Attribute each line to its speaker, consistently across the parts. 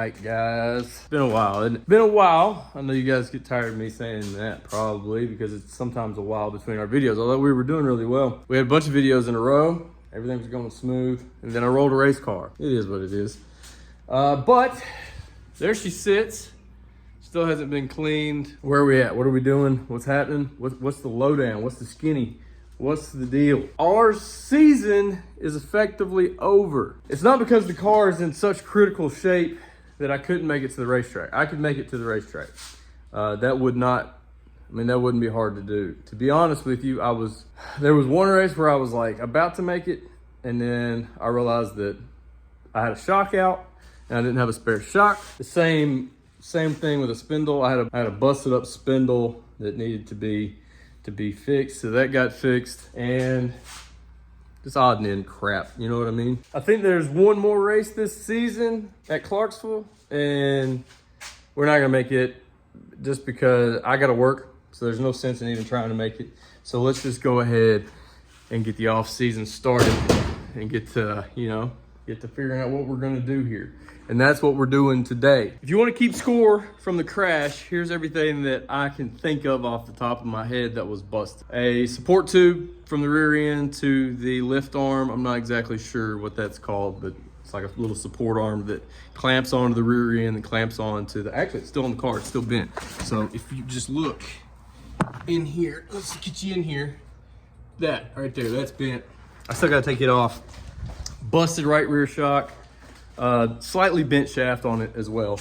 Speaker 1: right, guys. It's been a while, isn't it? Been a while. I know you guys get tired of me saying that probably because it's sometimes a while between our videos, although we were doing really well. We had a bunch of videos in a row. Everything was going smooth. And then I rolled a race car. It is what it is. But there she sits. Still hasn't been cleaned. Where are we at? What are we doing? What's happening? What's the lowdown? What's the skinny? What's the deal? Our season is effectively over. It's not because the car is in such critical shape that I couldn't make it to the racetrack. I could make it to the racetrack. That wouldn't be hard to do. To be honest with you, there was one race where I was like about to make it, and then I realized that I had a shock out and I didn't have a spare shock. The same thing with a spindle. I had a busted up spindle that needed to be fixed, so that got fixed, and just odd and end crap, you know what I mean? I think there's one more race this season at Clarksville, and we're not gonna make it just because I gotta work, so there's no sense in even trying to make it. So let's just go ahead and get the off season started and get to figuring out what we're gonna do here. And that's what we're doing today. If you want to keep score from the crash, here's everything that I can think of off the top of my head that was busted. A support tube from the rear end to the lift arm. I'm not exactly sure what that's called, but it's like a little support arm that clamps onto the rear end and clamps onto the, actually it's still in the car, it's still bent. So if you just look in here, let's get you in here. That right there, that's bent. I still gotta take it off. Busted right rear shock. Slightly bent shaft on it as well.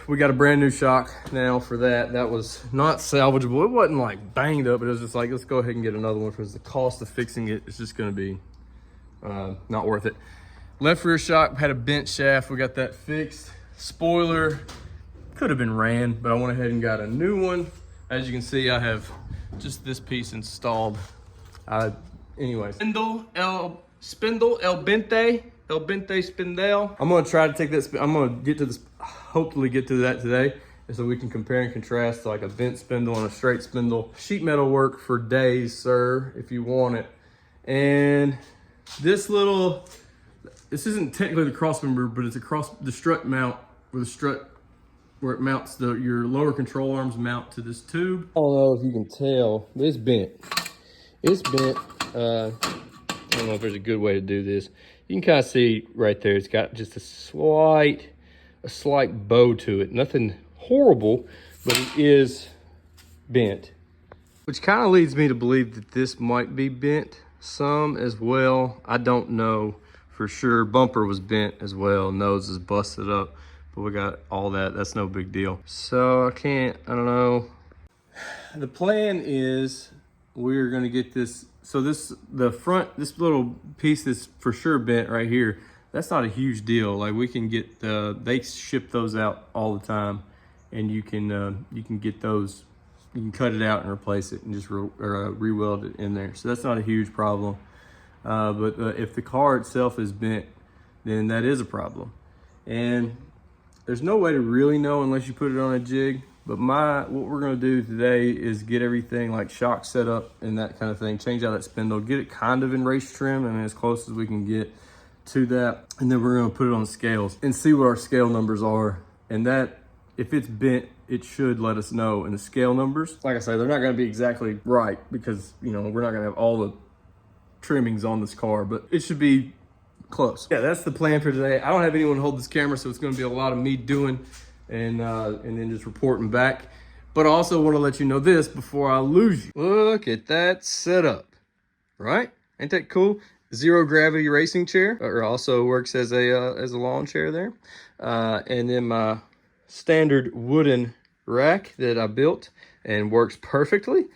Speaker 1: We got a brand new shock now for that. That was not salvageable. It wasn't like banged up, but it was just like, let's go ahead and get another one because the cost of fixing it is just gonna be not worth it. Left rear shock had a bent shaft. We got that fixed. Spoiler could have been ran, but I went ahead and got a new one. As you can see, I have just this piece installed. Anyways, Spindle El Bente Spindle. I'm gonna try to take this. I'm gonna get to this. Hopefully, get to that today, so we can compare and contrast like a bent spindle and a straight spindle. Sheet metal work for days, sir, if you want it. And this isn't technically the cross member, but it's across the strut mount where the strut where it mounts your lower control arms mount to this tube. I don't know if you can tell, but it's bent. It's bent. I don't know if there's a good way to do this. You can kind of see right there, it's got just a slight bow to it. Nothing horrible, but it is bent. Which kind of leads me to believe that this might be bent some as well. I don't know for sure. Bumper was bent as well. Nose is busted up, but we got all that. That's no big deal. So I don't know. The plan is we're gonna get this. So this little piece that's for sure bent right here, that's not a huge deal. Like we can get, they ship those out all the time, and you can get those, you can cut it out and replace it and just re-weld it in there. So that's not a huge problem. But if the car itself is bent, then that is a problem. And there's no way to really know unless you put it on a jig. But what we're gonna do today is get everything like shock set up and that kind of thing, change out that spindle, get it kind of in race trim, I mean, as close as we can get to that. And then we're gonna put it on scales and see what our scale numbers are. And that, if it's bent, it should let us know in the scale numbers. Like I say, they're not gonna be exactly right because, we're not gonna have all the trimmings on this car, but it should be close. Yeah, that's the plan for today. I don't have anyone hold this camera, so it's gonna be a lot of me doing and then just reporting back. But I also want to let you know this before I lose you. Look at that setup, right? Ain't that cool? Zero gravity racing chair, or also works as a lawn chair there. And then my standard wooden rack that I built and works perfectly.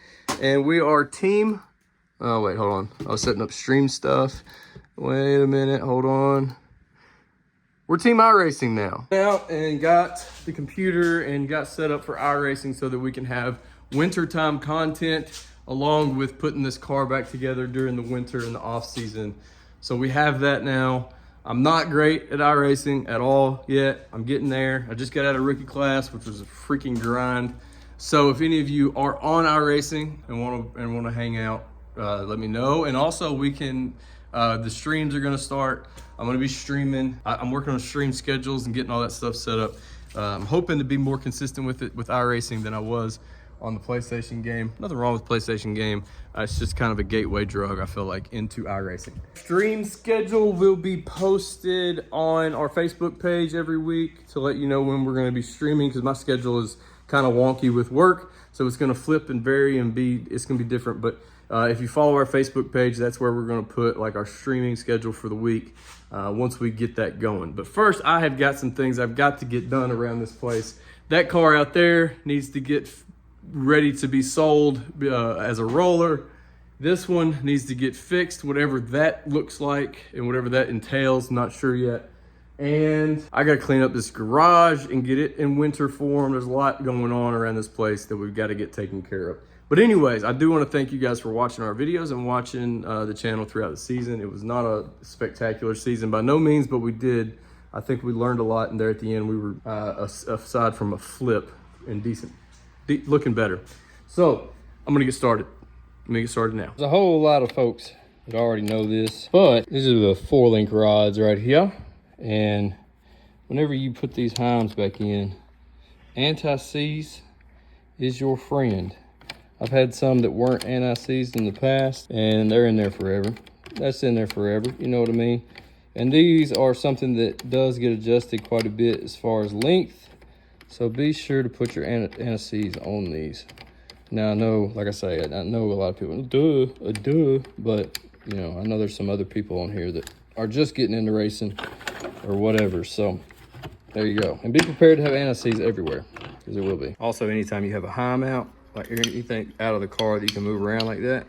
Speaker 1: And we are team, oh wait, hold on. I was setting up stream stuff. Wait a minute, hold on. We're team iRacing now. Out and got the computer and got set up for iRacing so that we can have wintertime content along with putting this car back together during the winter and the off season. So we have that now. I'm not great at iRacing at all yet. I'm getting there. I just got out of rookie class, which was a freaking grind. So if any of you are on iRacing and want to hang out, let me know. And also we can The streams are gonna start. I'm gonna be streaming. I'm working on stream schedules and getting all that stuff set up. I'm hoping to be more consistent with it with iRacing than I was on the PlayStation game. Nothing wrong with PlayStation game. It's just kind of a gateway drug, I feel like, into iRacing. Stream schedule will be posted on our Facebook page every week to let you know when we're gonna be streaming, because my schedule is kind of wonky with work. So it's gonna flip and vary and it's gonna be different. But if you follow our Facebook page, that's where we're gonna put like our streaming schedule for the week once we get that going. But first, I have got some things I've got to get done around this place. That car out there needs to get ready to be sold as a roller. This one needs to get fixed, whatever that looks like and whatever that entails, not sure yet. And I gotta clean up this garage and get it in winter form. There's a lot going on around this place that we've got to get taken care of. But anyways, I do want to thank you guys for watching our videos and watching the channel throughout the season. It was not a spectacular season by no means, but I think we learned a lot, and there at the end we were, aside from a flip, and looking better. So I'm gonna get started. Let me get started now. There's a whole lot of folks that already know this, but these are the 4-link rods right here. And whenever you put these heims back in, anti-seize is your friend. I've had some that weren't anti-seized in the past, and they're in there forever. That's in there forever, you know what I mean? And these are something that does get adjusted quite a bit as far as length. So be sure to put your anti-seize on these. Now I know, like I say, I know a lot of people, duh, but you know, I know there's some other people on here that are just getting into racing or whatever. So there you go. And be prepared to have anti-seize everywhere, because there will be. Also, anytime you have a heim out, like anything out of the car that you can move around like that,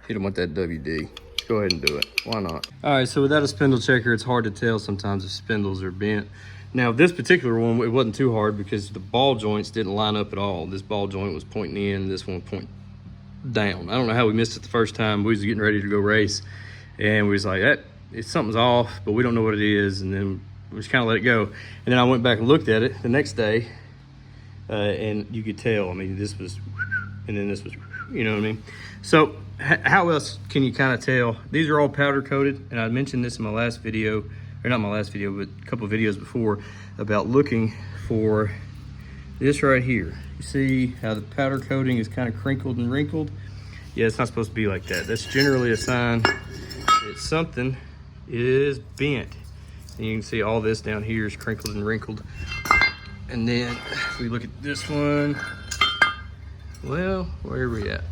Speaker 1: hit them with that WD. Go ahead and do it. Why not? All right, so without a spindle checker, it's hard to tell sometimes if spindles are bent. Now, this particular one, it wasn't too hard because the ball joints didn't line up at all. This ball joint was pointing in, this one pointing down. I don't know how we missed it the first time. We was getting ready to go race, and we was like, something's off, but we don't know what it is. And then we just kind of let it go. And then I went back and looked at it the next day, and you could tell, I mean, this was, and then this was, you know what I mean? So how else can you kind of tell? These are all powder coated, and I mentioned this in my last video, or not my last video, but a couple of videos before, about looking for this right here. You see how the powder coating is kind of crinkled and wrinkled? Yeah, it's not supposed to be like that. That's generally a sign that something is bent. And you can see all this down here is crinkled and wrinkled. And then if we look at this one, well, where are we at?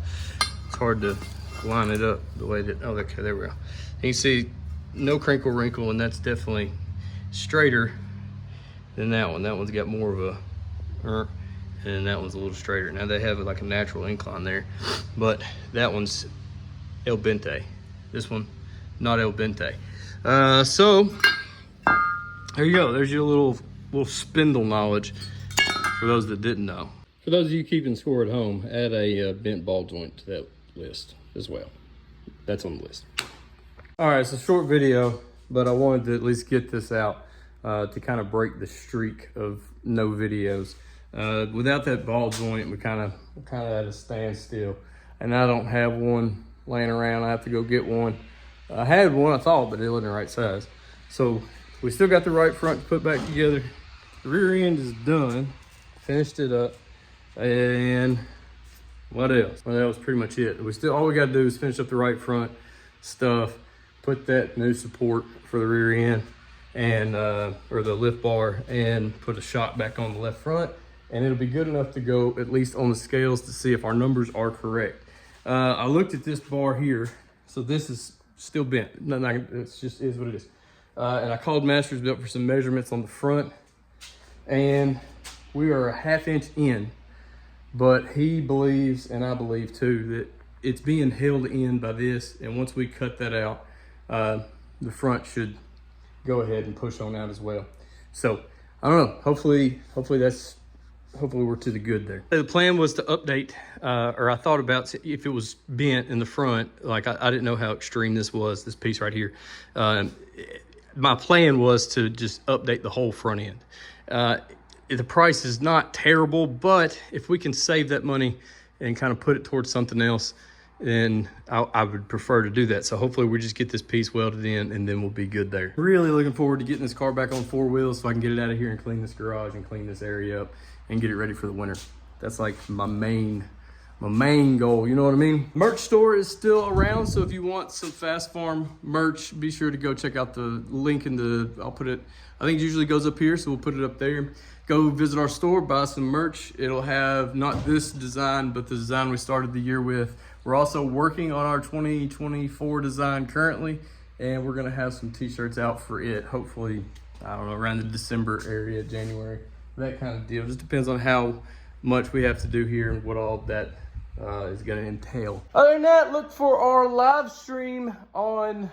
Speaker 1: It's hard to line it up the way that, oh, okay, there we go. And you can see no crinkle wrinkle, and that's definitely straighter than that one. That one's got more of a, and that one's a little straighter. Now they have like a natural incline there, but that one's el bente. This one, not el bente. So there you go. There's your little spindle knowledge for those that didn't know. For those of you keeping score at home, add a bent ball joint to that list as well. That's on the list. All right, it's a short video, but I wanted to at least get this out to kind of break the streak of no videos. Without that ball joint, we kind of at a standstill, and I don't have one laying around. I have to go get one. I had one, I thought, but it wasn't the right size. So we still got the right front to put back together. The rear end is done, finished it up, and what else? Well, that was pretty much it. All we got to do is finish up the right front stuff, put that new support for the rear end and or the lift bar, and put a shock back on the left front, and it'll be good enough to go at least on the scales to see if our numbers are correct. I looked at this bar here, so this is still bent. It's just is what it is. And I called Masters Built for some measurements on the front, and we are a 1/2 inch in, but he believes, and I believe too, that it's being held in by this, and once we cut that out, the front should go ahead and push on out as well. So I don't know, hopefully we're to the good there. The plan was to update, or I thought about if it was bent in the front, like I didn't know how extreme this was, this piece right here. My plan was to just update the whole front end. The price is not terrible, but if we can save that money and kind of put it towards something else, and I would prefer to do that. So hopefully we just get this piece welded in and then we'll be good there. Really looking forward to getting this car back on 4 wheels so I can get it out of here and clean this garage and clean this area up and get it ready for the winter. That's like my main goal, you know what I mean? Merch store is still around, so if you want some Fast Farm merch, be sure to go check out the link in the, I'll put it, I think it usually goes up here, so we'll put it up there. Go visit our store, buy some merch. It'll have not this design, but the design we started the year with. We're also working on our 2024 design currently, and we're gonna have some t-shirts out for it, hopefully, I don't know, around the December area, January, that kind of deal. Just depends on how much we have to do here and what all that is gonna entail. Other than that, look for our live stream on,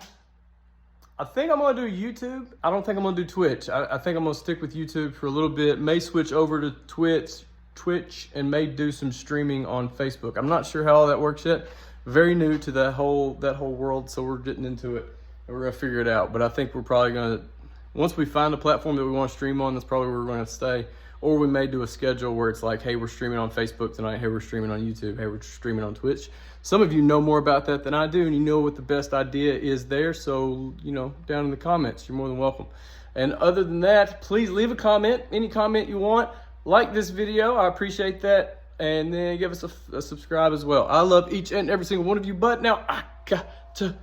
Speaker 1: I think I'm gonna do YouTube. I don't think I'm gonna do Twitch. I think I'm gonna stick with YouTube for a little bit, may switch over to Twitch, and may do some streaming on Facebook. I'm not sure how all that works yet. Very new to that whole world, so we're getting into it and we're gonna figure it out. But I think we're probably gonna, once we find a platform that we wanna stream on, that's probably where we're gonna stay. Or we may do a schedule where it's like, hey, we're streaming on Facebook tonight. Hey, we're streaming on YouTube. Hey, we're streaming on Twitch. Some of you know more about that than I do, and you know what the best idea is there. So, you know, down in the comments, you're more than welcome. And other than that, please leave a comment, any comment you want. Like this video, I appreciate that. And then give us a subscribe as well. I love each and every single one of you, but now I got to